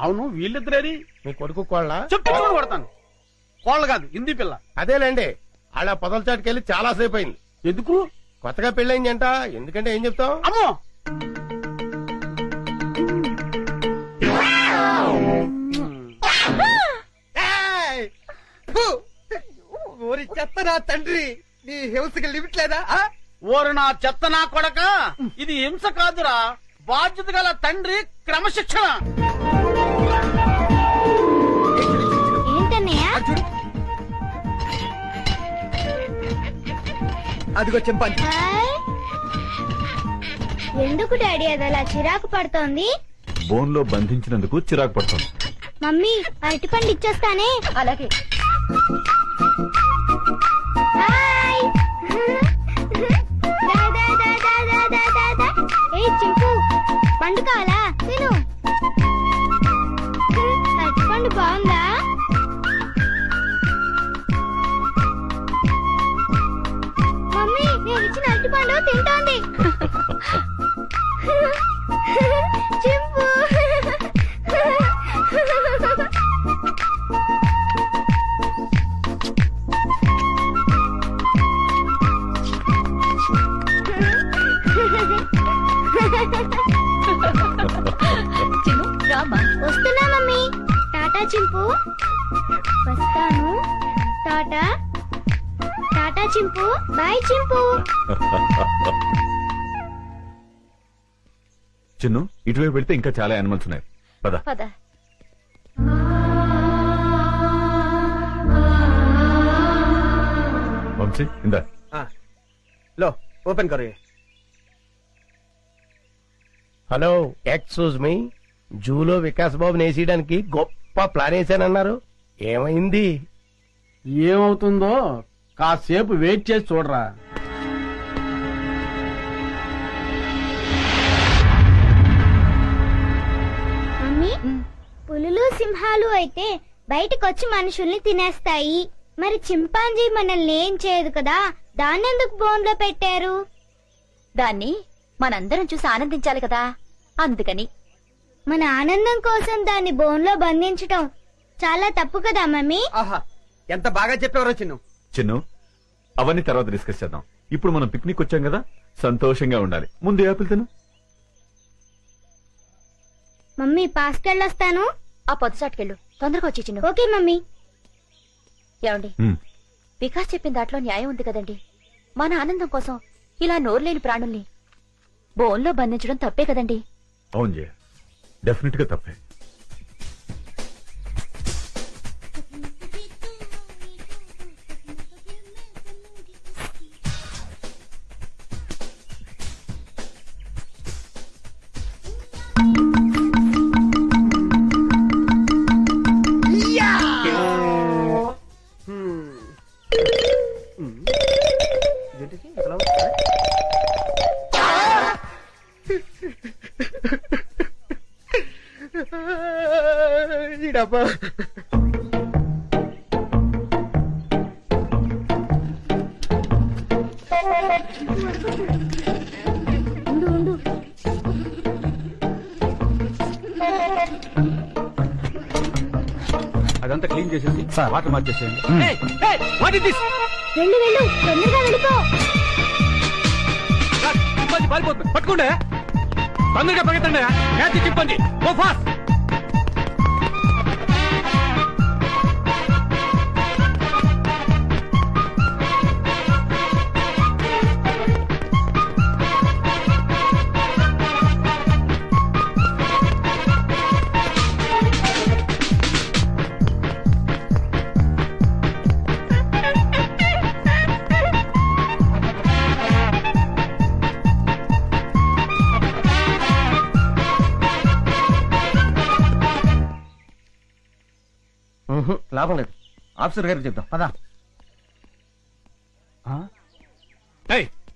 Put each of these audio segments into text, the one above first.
అవును వీళ్ళిద్దరేది? మీ కొడుకు కోళ్ళ చెప్తాను కొడతాను. కోళ్ళ కాదు, హిందీ పిల్ల. అదేలేండి. ఆడ పొదల చాటుకెళ్ళి చాలా సేపు అయింది. ఎందుకు? కొత్తగా పెళ్ళయిందంట. ఎందుకంటే ఏం చెప్తాం? అమ్మో ఊరి చెత్త నా తండ్రి, నీ హింసకి లిమిట్ లేదా? ఓరు నా చెత్త నా కొడక, ఇది హింస కాదురా, బాధ్యత గల తండ్రి క్రమశిక్షణ. అదిగో చింపాంజీ. ఎందుకు డాడీ అది అలా చిరాకు పడుతోంది? బోన్ లో బంధించినందుకు చిరాకు పడుతుంది. మమ్మీ అరటిపండు ఇచ్చేస్తానే. అలాగే. చింపు పండు కావాలా? తిను. అరటిపండు బాగుందా? మమ్మీ నేను ఇచ్చిన అరటిపండు తింటోంది. చింపు వస్తున్నా మమ్మీ. టాటా చింపు. వస్తాను. టాటా టాటా చింపు. బాయ్ చింపు. చిన్ను ఇటువైపు పెడితే ఇంకా చాలా యానిమల్స్ ఉన్నాయి. పద పద. వంశీ ఇందా. लो ओपन करो ये. Hello, excuse me. జూలో వికాస్ బాబు నేసేయడానికి గొప్ప ప్లాన్ వేసానన్నారు. ఏమైంది? ఏమవుతుందో కాసేపు వెయిట్ చేసి చూడరా. మమ్మీ పులులు సింహాలు అయితే బయటకొచ్చి మనుషుల్ని తినేస్తాయి. మరి చింపాంజీ మనల్ని ఏం చేయదు కదా, దాన్నెందుకు బోన్ లో పెట్టారు? దాన్ని మనందరం చూసి ఆనందించాలి కదా, అందుకని. మన ఆనందం కోసం దాన్ని బోన్ లో బంధించటం చాలా తప్పు కదా మమ్మీ. ఆహా, ఎంత బాగా చెప్పేవారో చిన్ను. చిన్ను అవన్నీ తర్వాత డిస్కస్ చేద్దాం. ఇప్పుడు మనం పిక్నిక్ వచ్చాం కదా, సంతోషంగా ఉండాలి. ముందు యాపిల్ తిను. మమ్మీ పాస్కెళ్ళొస్తాను. ఆ పొద్దుసాటుకెళ్ళు, తొందరగా వచ్చి చిన్ను. Okay mummy. ఏమండి, వికాస్ చెప్పిన దాంట్లో న్యాయం ఉంది కదండి. మన ఆనందం కోసం ఇలా నోరులేని ప్రాణుల్ని బోన్లో బంధించడం తప్పే కదండి. అవును జయ, డెఫినెట్ గా తప్పే. డబ్బా ఉండు. అదంతా క్లీన్ చేసేసి వాటర్ మార్చేసేయండి. వెళ్ళు వెళ్ళు, తొందరగా వెళ్ళిపో. పారిపోతుంది, పట్టుకోండి. తొందరగా పరిగెత్తండి. క్యాచ్ చెప్పండి. Go fast. లాభం లేదు, ఆఫీసర్ గారికి చెప్తాం. పదా.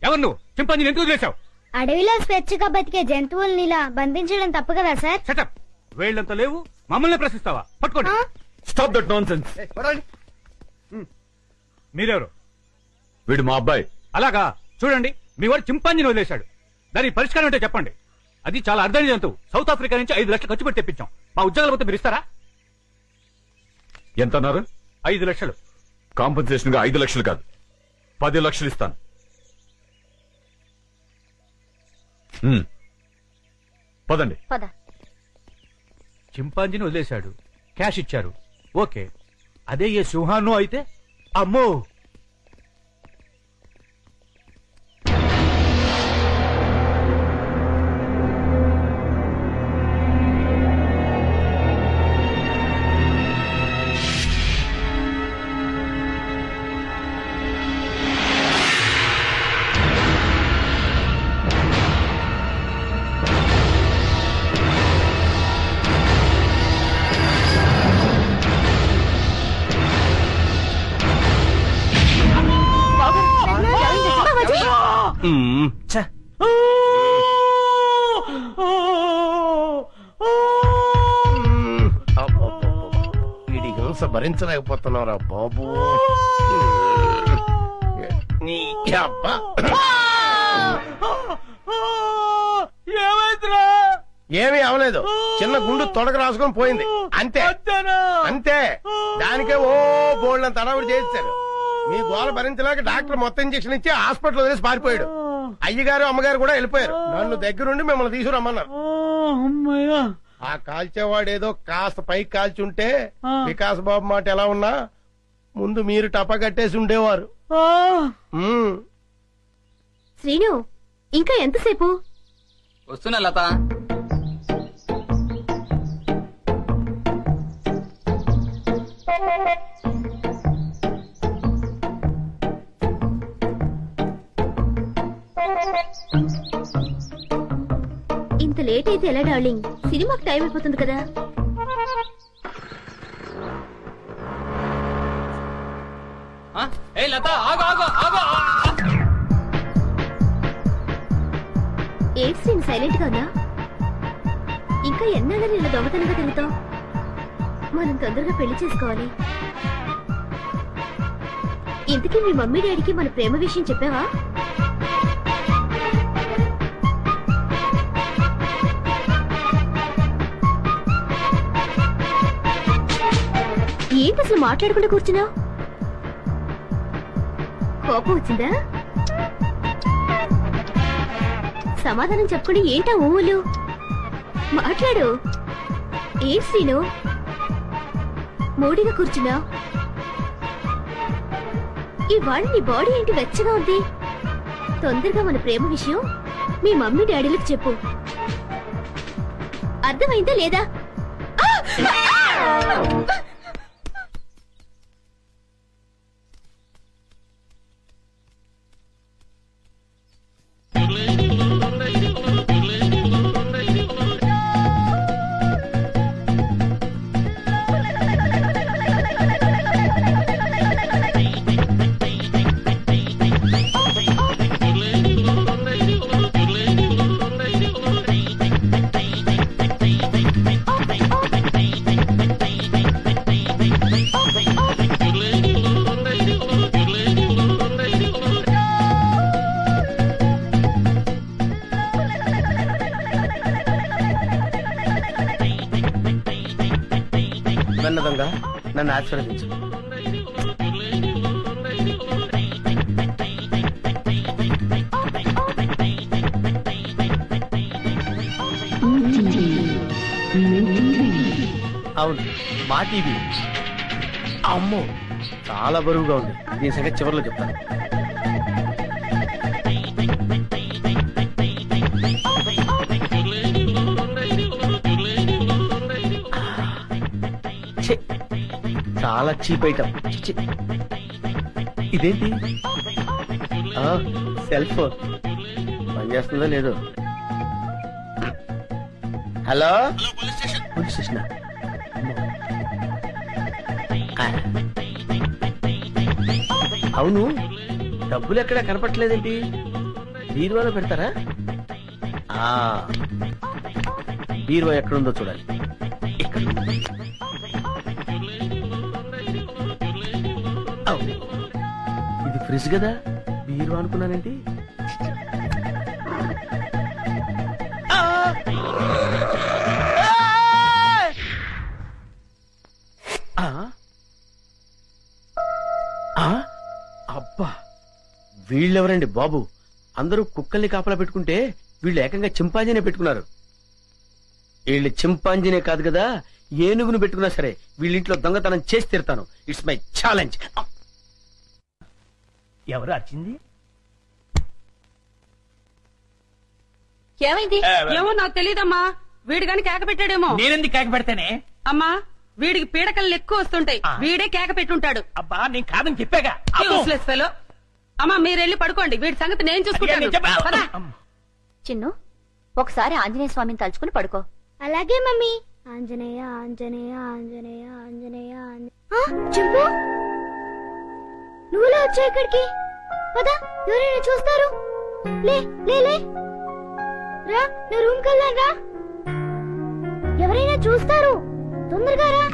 ఎవరు నువ్వు? చింపాంజీని ఎందుకు చేశావు? అడవిలో స్వేచ్ఛగా బతికే జంతువుల్ని ఇలా బంధించడం తప్పు కదా సార్? సెటప్. వేళ్ళంత లేవు, మమ్మల్ని ప్రశ్నిస్తావా? పట్టుకోండి. Stop that non sense. మీరెవరు? వీడు మా అబ్బాయి. అలాగా, చూడండి, మీ వాడు చింపాంజీని వదిలేశాడు. దానికి పరిష్కారం ఏంటో చెప్పండి. అది చాలా అర్థమైన జంతువు. సౌత్ ఆఫ్రికా నుంచి 5 లక్షలు ఖర్చు పెట్టి తెప్పించాం. మా ఉద్యోగాలు పోతే మీరు ఇస్తారా? ఎంత అన్నారు? 5 లక్షలు. కాంపన్సేషన్ గా 5 లక్షలు కాదు, 10 లక్షలు ఇస్తాను. పదండి. పద. చింపాంజీని వదిలేశాడు, క్యాష్ ఇచ్చారు, ఓకే. అదే ఏ సింహాను అయితే అమ్మో. వీడి హింస భరించలేకపోతున్నారా బాబు. నీ అబ్బా. ఏమైందిరా? ఏమీ అవలేదు, చిన్న గుండు తొడగ రాసుకొని పోయింది అంతే. అంతే, దానికే ఓ బోల్డ్ తడవుడు చేశారు. మీ గోల భరించలేక డాక్టర్ మొత్తం ఇంజక్షన్ ఇచ్చి హాస్పిటల్ వదిలేసి పారిపోయాడు. అయ్యగారు అమ్మగారు కూడా వెళ్ళిపోయారు. నన్ను దగ్గరుండి మిమ్మల్ని తీసుకురమ్మన్నారు. ఆ కాల్చేవాడేదో కాస్త పైకి కాల్చి ఉంటే వికాస్ బాబు మాట ఎలా ఉన్నా ముందు మీరు టపా కట్టేసి ఉండేవారు. శ్రీను, ఇంకా ఎంతసేపు? వస్తున్నా లత. ఇంత లేట్ అయితే ఎలా డార్లింగ్? సినిమాకి టైం అయిపోతుంది కదా. లత ఆగు ఆగు ఆగు. ఏంటి శ్రీను సైలెంట్ గా ఉన్నా? ఇంకా ఎన్నాళ్ళని ఇలా దొంగతనంగా తిరుగుతావు? మనం తొందరగా పెళ్లి చేసుకోవాలి. ఇంతకీ మీ మమ్మీ డాడీకి మన ప్రేమ విషయం చెప్పావా? ఏంటి అసలు మాట్లాడకుండా కూర్చున్నావు? కోపం వచ్చిందా? సమాధానం చెప్పకుండా ఏంటా ఊళ్ళు? మాట్లాడు. ఏంటి శ్రీను మూడిగా కూర్చున్నావు? ఇవాళ నీ బాడీ ఏంటి వెచ్చగా ఉంది? తొందరగా మన ప్రేమ విషయం మీ మమ్మీ డాడీలకు చెప్పు. అర్థమైందా లేదా? వెన్నదంగా నన్ను ఆశీర్వదించు. అవును, మా టీవీ. అమ్మో, చాలా బరువుగా ఉంది. దీని సంగతి చివరిలో చెప్తాను. చాలా చీప్ ఐటమ్. ఇదేంటి? సెల్ ఫోన్ పనిచేస్తుందో లేదో. Hello, police station. అవును, డబ్బులు ఎక్కడా కనపట్లేదేంటి? బీరువాలో పెడతారా? బీరువా ఎక్కడుందో చూడాలి. ఇక్కడ ఇది ఫ్రిడ్జ్ కదా, బీరువా అనుకున్నానేంటి? వీళ్ళెవరండి బాబు? అందరూ కుక్కల్ని కాపలా పెట్టుకుంటే వీళ్ళు ఏకంగా చింపాంజీనే పెట్టుకున్నారు. వీళ్ళు చింపాంజీనే కాదు కదా, ఏనుగును పెట్టుకున్నా సరే వీళ్ళింట్లో దొంగతనం చేసి తీరుతాను. It's my challenge. ఎవరు వచ్చింది? ఏమైంది? ఏమో నాకు తెలియదమ్మా. వీడు గాని కేక పెట్టాడేమో. నేనెందుకు కేక పెడతానే? అమ్మా వీడికి పీడకలు ఎక్కువ వస్తుంటాయి. వీడే కేక పెట్టుంటాడు. అబ్బా నేను కాదని చెప్పాగా. Useless fellow. అమ్మా మీరెళ్ళి పడుకోండి, వీడి సంగతి నేను చూసుకుంటాను. పద. చిన్ను, ఒకసారి ఆంజనేయ స్వామిని తలుచుకుని పడుకో. అలాగే మమ్మీ. ఆంజనేయ ఆంజనేయ ఆంజనేయ ఆంజనేయ చింపు, నువ్వులా వచ్చా ఇక్కడికి? పద, ఎవరైనా చూస్తారు. లే లే లే రా, నా రూమ్ కెళ్ళాను రా. ఎవరైనా చూస్తారు, తొందరగా రా.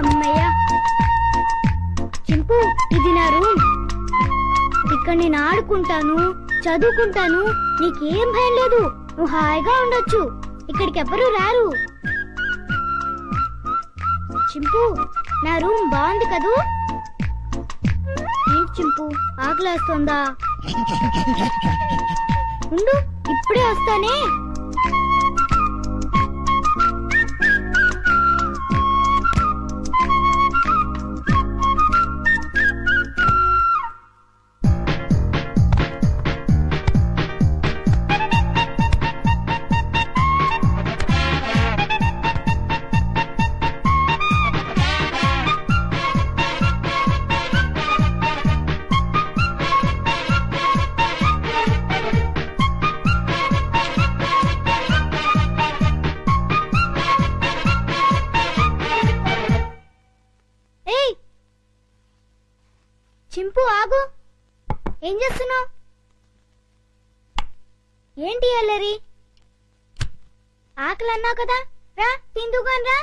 అమ్మయ్యా. చింపు, ఇది నా రూమ్. ఇక్కడ నేను ఆడుకుంటాను, చదువుకుంటాను. నీకేం భయం లేదు, నువ్వు హాయిగా ఉండొచ్చు. ఇక్కడికి ఎవ్వరూ రారు. చింపు, నా రూమ్ బాగుంది కదూ? ఏంటి చింపు, ఆకలేస్తుందా? ఉండు, ఇప్పుడే వస్తానే. చింపు ఆగు, ఏం చేస్తున్నావు? ఏంటి అల్లరి? ఆకలి అన్నావు కదా, రా తిందుగాని రా.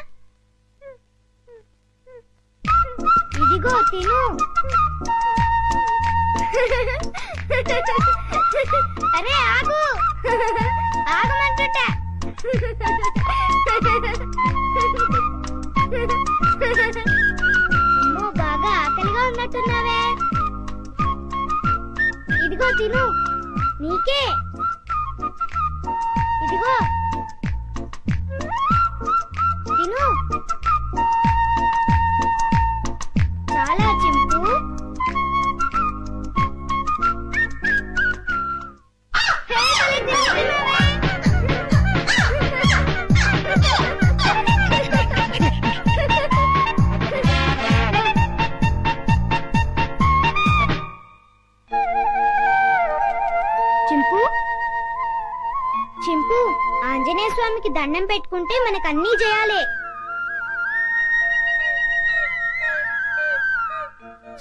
ఇదిగో తిను. అరే ఆగు, ఆగమంటుంటా. అమ్మో, బాగా ఆకలిగా ఉన్నట్టున్నావే. ఇదిగో తిను, నీకే. ఇదిగో తిను. చాలా చింపు. చింపు, చింపు, ఆంజనేయ స్వామికి దండం పెట్టుకుంటే మనకన్నీ చేయాలి.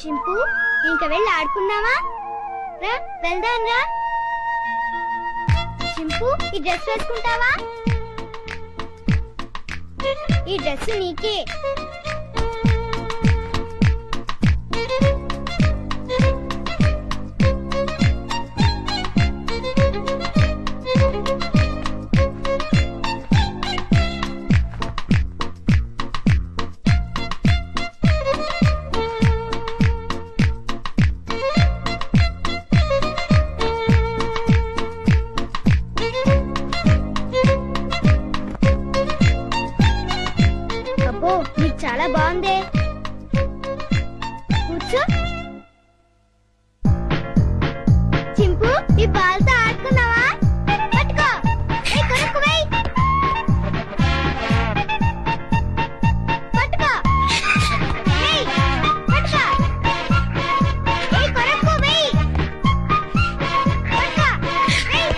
చింపు, ఇంక వెళ్ళి ఆడుకుందామా? రా వెళ్దాం రా. చింపు, ఈ డ్రెస్ వేసుకుంటావా? ఈ డ్రెస్ నీకే. అబ్బో, నీకు చాలా బాగుందే. కూర్చో. చింపు, ఈ బాల్తో ఆడుకున్నావా? పట్టుకో. ఏయ్, కొరకు వేయ్. పట్టుకో. ఏయ్, పట్టుకో. ఏయ్, కొరకు వేయ్. పట్టుకో. ఏయ్.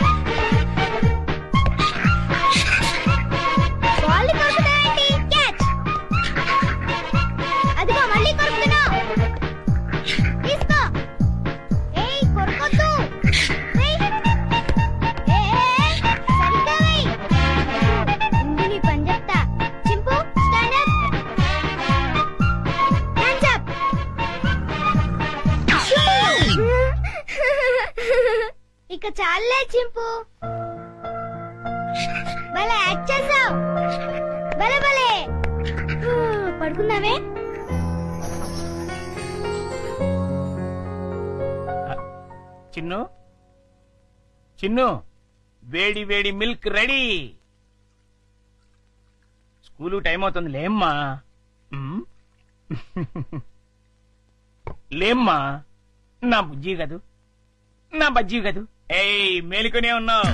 బాల్ కొరుకుతావేంటి? క్యాచ్. అదిగో మళ్ళీ కొరుకుతున్నావు. తీసుకో. ఏయ్, కొరకొద్దు. ఏయ్. సరిగ్గా వేయ్. ముందు నీ పని చెప్తా. చింపు, స్టాండ్ అప్. Hands up. ఇక చాలే చింపు, భలే యాక్ట్ చేసావు. భలే భలే. పడుకుందామే. చిన్ను చిన్ను వేడి వేడి మిల్క్ రెడీ. స్కూలు టైం అవుతుంది లేమ్మా. లేమ్మా నా బుజ్జి కదూ, నా బజ్జీ కదూ. ఏయ్ మేలుకొనే ఉన్నావు,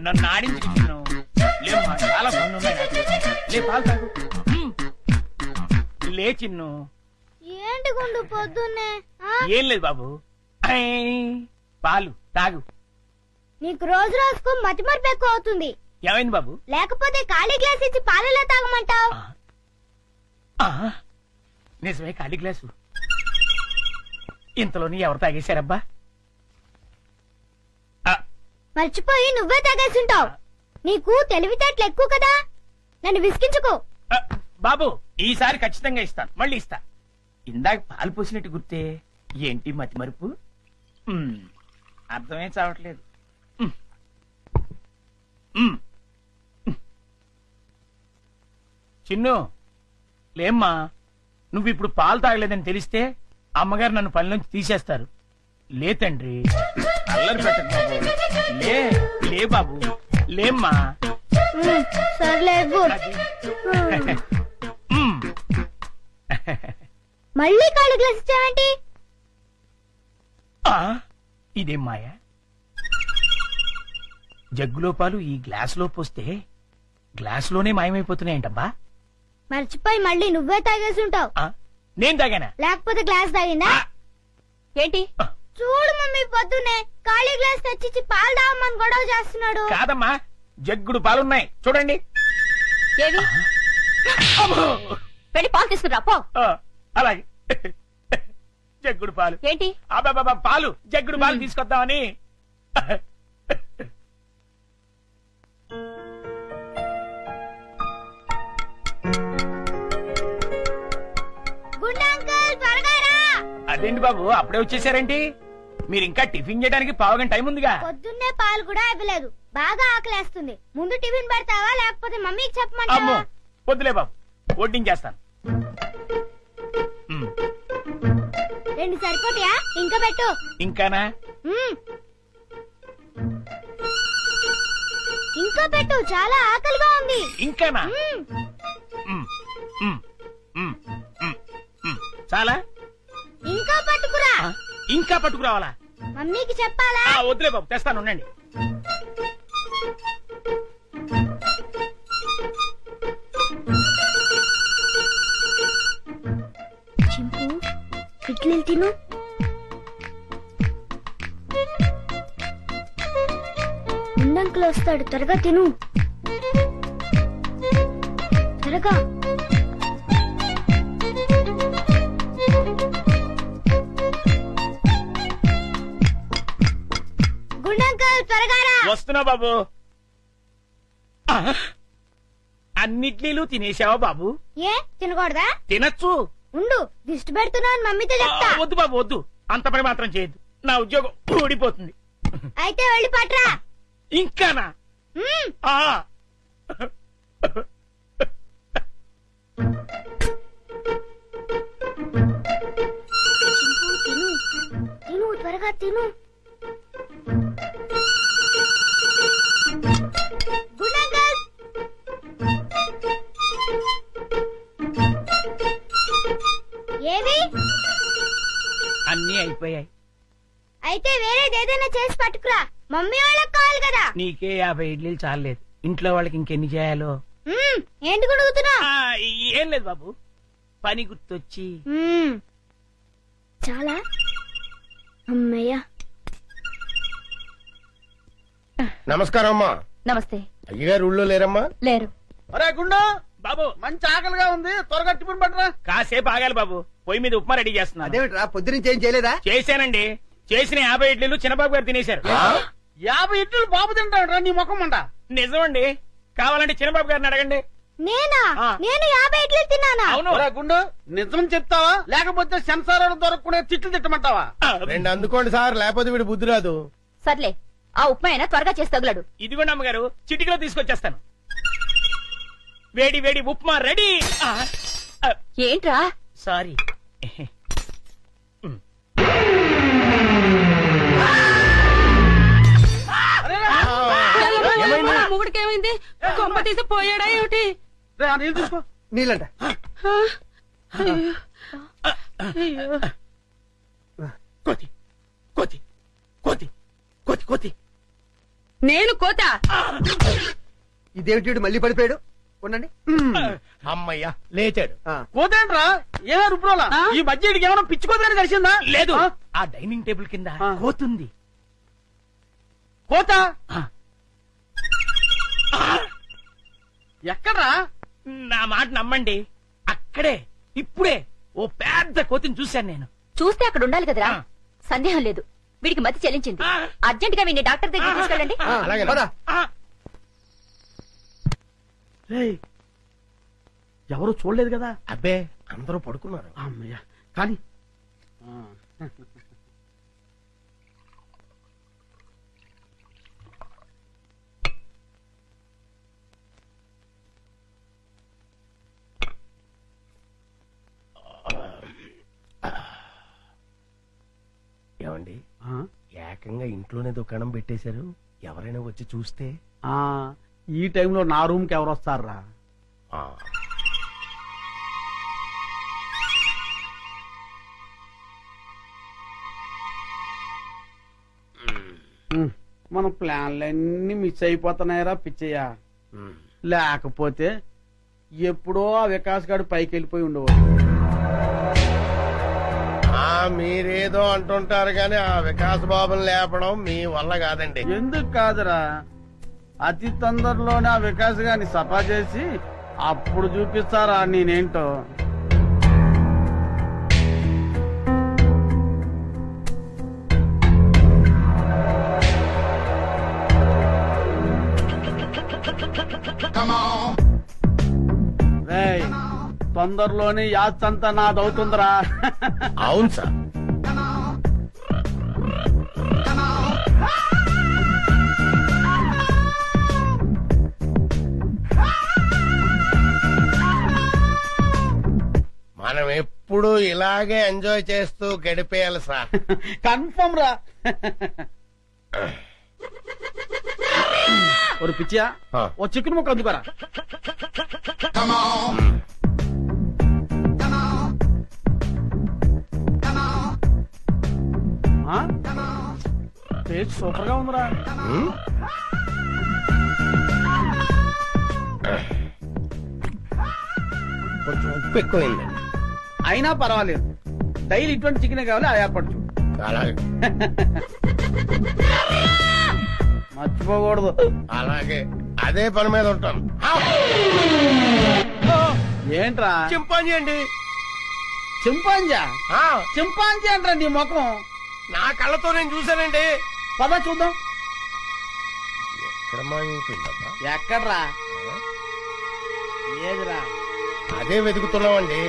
నన్ను ఆడించుకు చిన్ను. లేమ్మా చాలా పనులు ఉన్నాయి నాకు. లే పాలు తాగు. లే చిన్ను. ఏంటి గుండు పొద్దున్నే? ఏం లేదు బాబు, పాలు తాగు. నీకు రోజు రోజుకు మతిమరుపు ఎక్కువ అవుతుంది. ఏమైంది బాబు? లేకపోతే ఖాళీ గ్లాస్ ఇచ్చి పాలలో తాగమంటావు. నిజమే, ఖాళీ గ్లాసు. ఇంతలోని ఎవరు తాగేశారబ్బా? మర్చిపోయి నువ్వే తాగేసుంటావు. నీకు తెలివితేటలు ఎక్కువ కదా, నన్ను విసిగించుకో. బాబు ఈసారి ఖచ్చితంగా ఇస్తాను, మళ్ళీ ఇస్తా. ఇందాక పాలు పోసినట్టు గుర్తే. ఏంటి మతి మరుపు? అర్థమే చావట్లేదు. చిన్ను లేమ్మా, నువ్వు ఇప్పుడు పాలు తాగలేదని తెలిస్తే అమ్మగారు నన్ను పని నుంచి తీసేస్తారు. లే తండ్రి, అల్లరి పెట్టకు బాబు. లే లే బాబు, లేమ్మా. సర్లే అది. మళ్ళీ ఖాళీ గ్లాస్ ఇచ్చావేంటి? ఇదేం మాయా? జగ్గులో పాలు ఈ గ్లాసులో పోస్తే గ్లాసులోనే మాయమైపోతున్నాయంటబ్బా. మర్చిపోయి మళ్ళీ నువ్వే తాగేసుంటావు. నేను తాగానా? లేకపోతే గ్లాస్ తాగిందా? ఏంటి? చూడు మమ్మీ, పొద్దున్నే ఖాళీ గ్లాస్ తెచ్చిచ్చి పాలు తాగమని గొడవ చేస్తున్నాడు. కాదమ్మా, జగ్గుడు పాలున్నాయి చూడండి. ఏవి? వెళ్ళి పాలు తీసుకురా పో. అలాగే. జగ్గుడు పాలు ఏంటి? అబ్బాబా పాలు, జగ్గుడు పాలు తీసుకొద్దామని. గుండు అంకుల్, త్వరగా రా. అదేంటి బాబు అప్పుడే వచ్చేసారేంటి? మీరు ఇంకా టిఫిన్ చేయడానికి పావుగంట టైం ఉందిగా. పొద్దున్నే పాలు కూడా ఇవ్వలేదు. బాగా ఆకలేస్తుంది. ముందు టిఫిన్ పెడతావా లేకపోతే మమ్మీకి అమ్మో చెప్పమంటావా? వద్దులే బాబు, వడ్డించేస్తాను. రెండు సరిపోతాయా? ఇంకా పెట్టు. ఇంకానా? ఇంకా పెట్టు, చాలా ఆకలిగా ఉంది. ఇంకానా? చాలా? ఇంకా పట్టుకురా. ఇంకా పట్టుకురావాలా? మమ్మీకి చెప్పాలా? వద్దులే బాబు, తెస్తాను ఉండండి. చింపు, ఇడ్లీలు తిను. గుండంకులు వస్తాడు, త్వరగా తిను. త్వరగా. గుండంకుల్, త్వరగా రా. వస్తున్నా బాబు. అన్నిట్లీలు తినేసావా బాబు? ఏ తినకూడదా? తినచ్చు. ఉండు, దిష్టి పెడుతున్నావు మమ్మీతో చెప్తా. వద్దు బాబు వద్దు, అంత పని మాత్రం చేయొద్దు. నా ఉద్యోగం ఊడిపోతుంది. అయితే వెళ్ళి పట్రా. ఇంకానా? తిను తిను, త్వరగా తిను. గుండంకుల్, ఏవి? అన్నీ అయిపోయాయి. అయితే వేరేదేదైనా చేసి పట్టుకురా, మమ్మీ వాళ్ళకి కావాలి కదా. నీకే 50 ఇడ్లీలు చాలేదు, ఇంట్లో వాళ్ళకి ఇంకెన్ని చేయాలో. ఏంటి గుడుగుతున్నా? ఏం లేదు బాబు, పని గుర్తొచ్చి. చాలా అమ్మయ్యా. నమస్కారం అమ్మా. నమస్తే. అయ్యగారు ఊళ్ళో లేరమ్మా? లేరు. అరే గుండు, బాబు మంచి ఆకలిగా ఉంది, త్వరగా టిఫిన్ పట్టరా. కాసేపు ఆగాలి బాబు, పొయ్యి మీద ఉప్మా రెడీ చేస్తున్నా. అదేమిట్రా పొద్దునుంచి ఏం చేయలేదా? చేశానండి, చేసిన 50 ఇడ్లీలు చిన్నబాబు గారు తినేశారు. 50 ఇడ్లీలు బాబు తింటాడు నీ ముఖం అంట. నిజమండి, కావాలంటే చిన్నబాబు గారిని అడగండి. నేనా? నేను 50 ఇడ్లీలు తిన్నానా? అవును. ఒరే గుండు, నిజం చెప్తావా లేకపోతే సెన్సార్ దొరకకుండా తిట్లు తిట్టమంటావా? రెండు అందుకోండి సార్, లేకపోతే వీడు బుద్ధి రాదు. సర్లే, ఆ ఉప్మా అయినా త్వరగా చేసి తగులడు. ఇదిగోండి అమ్మగారు, చిటికలో తీసుకొచ్చేస్తాను. వేడి వేడి ఉప్మా రెడీ. ఏంట్రా? సారీ. మొగుడికి ఏమైంది? కొంప తీసి పోయాడా ఏమిటి? నీళ్ళు చూసుకో. నీళ్ళంట. కోతి కోతి కోతి కోతి కోతి. నేను కోత. ఇదేమిటి మళ్ళీ పడిపోయాడు? ఉండండి. అమ్మయ్యా లేచాడు. పోతేంట్రా ఏమైనా రుబ్రోలా? ఈ మధ్య ఏమైనా పిచ్చుకోదని కలిసిందా? లేదు, ఆ డైనింగ్ టేబుల్ కింద కోతుంది. కోత ఎక్కడ్రా? నా మాట నమ్మండి, అక్కడే ఇప్పుడే ఓ పెద్ద కోతిని చూశాను నేను. చూస్తే అక్కడ ఉండాలి కదరా. సందేహం లేదు, వీడికి మతి చెల్లించింది. అర్జెంట్ గా వీడిని డాక్టర్ దగ్గర తీసుకెళ్ళండి. అలాగే ఎవరు చూడలేదు కదా? అబ్బే అందరూ పడుకున్నారు. అమ్మయ్యా కానీ ఏమండి, ఏకంగా ఇంట్లోనే దుకాణం పెట్టేశారు. ఎవరైనా వచ్చి చూస్తే? ఈ టైంలో నా రూమ్ కి ఎవరు వస్తారా? మన ప్లాన్లన్నీ మిస్ అయిపోతున్నాయరా పిచ్చయ్యా. లేకపోతే ఎప్పుడో ఆ వికాస్ గారు పైకి వెళ్ళిపోయి ఉండేవాడు. మీరేదో అంటుంటారు కానీ ఆ వికాస్ బాబుని లేపడం మీ వల్ల కాదండి. ఎందుకు కాదురా, అతి తొందరలోనే ఆ వికాస్ గారిని సఫా చేసి అప్పుడు చూపిస్తారా నేనేంటో. రేయ్, తొందరలోనే యాత్రంతా నాదవుతుందిరా. అవును సార్. మనం ఎప్పుడు ఇలాగే ఎంజాయ్ చేస్తూ గడిపేయాలి సార్. కన్ఫర్మ్ రా. ఒక పిచ్చియా, ఓ చికెన్ ముక్క అందుకోరా. టేస్ట్ సూపర్ గా ఉందిరా. కొంచెం ఉప్పు ఎక్కువైంది. అయినా పర్వాలేదు, డైలీ ఇటువంటి చికెన్ కావాలి. ఆ ఏర్పాటు చూడు. అలాగే మర్చిపోకూడదు. అలాగే అదే పని మీద ఉంటాను. ఏంట్రా? చింపాంజీ అండి. చింపాంజా? చింపాంజీ అంటారా నీ ముఖం? నా కళ్ళతో నేను చూశానండి. పద చూద్దాం. ఎక్కడ మాయమైపోయిందబ్బా? ఎక్కడ్రా? ఏదిరా? అదే వెతుకుతున్నామండి.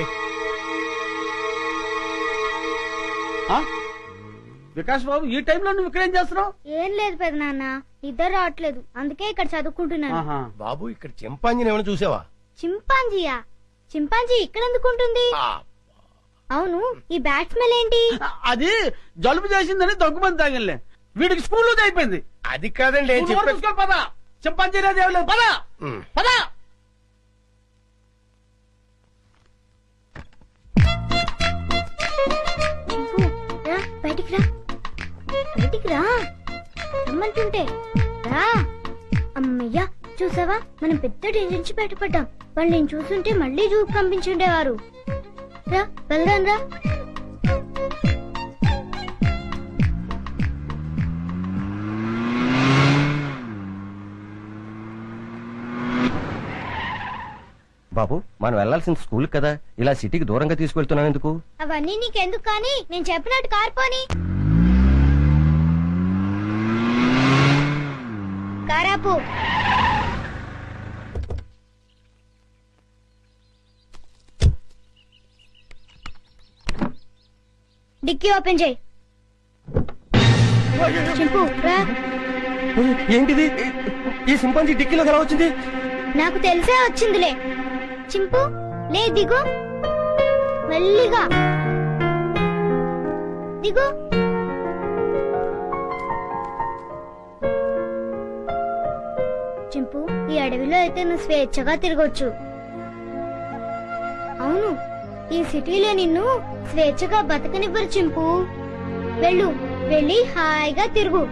వికాస్ బాబు, ఈ టైంలో నువ్వు ఇక్కడేం చేస్తున్నావు? ఏం లేదు పెద్ద నాన్న, ఇద్దరు రావట్లేదు, అందుకే ఇక్కడ చదువుకుంటున్నాను. బాబు, ఇక్కడ చింపాంజీని ఏమైనా చూసావా? చింపాంజీయా? చింపాంజీ ఇక్కడ ఎందుకుంటుంది? అవును, ఈ బ్యాట్ స్మెల్ ఏంటి? అది జలుబు చేసిందని దగ్గుమంది తాగిలే. వీడికి స్కూల్ అయిపోయింది. అది కాదండి. పద, చింపాంజీ లేదు. పద పద. బయటికి రా, బయటికి రా రమ్మంటుంటే రా. అమ్మయ్యా, చూసావా, మనం పెద్ద డేంజర్ నుంచి బయటపడ్డాం. వాళ్ళు నేను చూస్తుంటే మళ్ళీ జూకి పంపించుండేవారు. రా వెళ్దాం రా. బాబు, మనం వెళ్లాల్సిన స్కూల్ కదా, ఇలా సిటీకి దూరంగా తీసుకెళ్తున్నాం ఎందుకు? అవన్నీ నీకెందుకు కానీ, నేను చెప్పినట్టు కార్పోని. కారాపు. డిక్కీ ఓపెన్ చేయి. చింపు రా. ఏంటిది? ఈ సింపాంజీ డిక్కీలోకి ఎలా వచ్చింది? నాకు తెలిసే వచ్చిందిలే. చింపు లే దిగు మెల్లిగా దిగు చింపు ఈ అడవిలో అయితే నువ్వు స్వేచ్ఛగా తిరగొచ్చు. అవును, ఈ సిటీలో నిన్ను స్వేచ్ఛగా బతకనివ్వరు చింపు. వెళ్ళు, వెళ్ళి హాయిగా తిరుగు.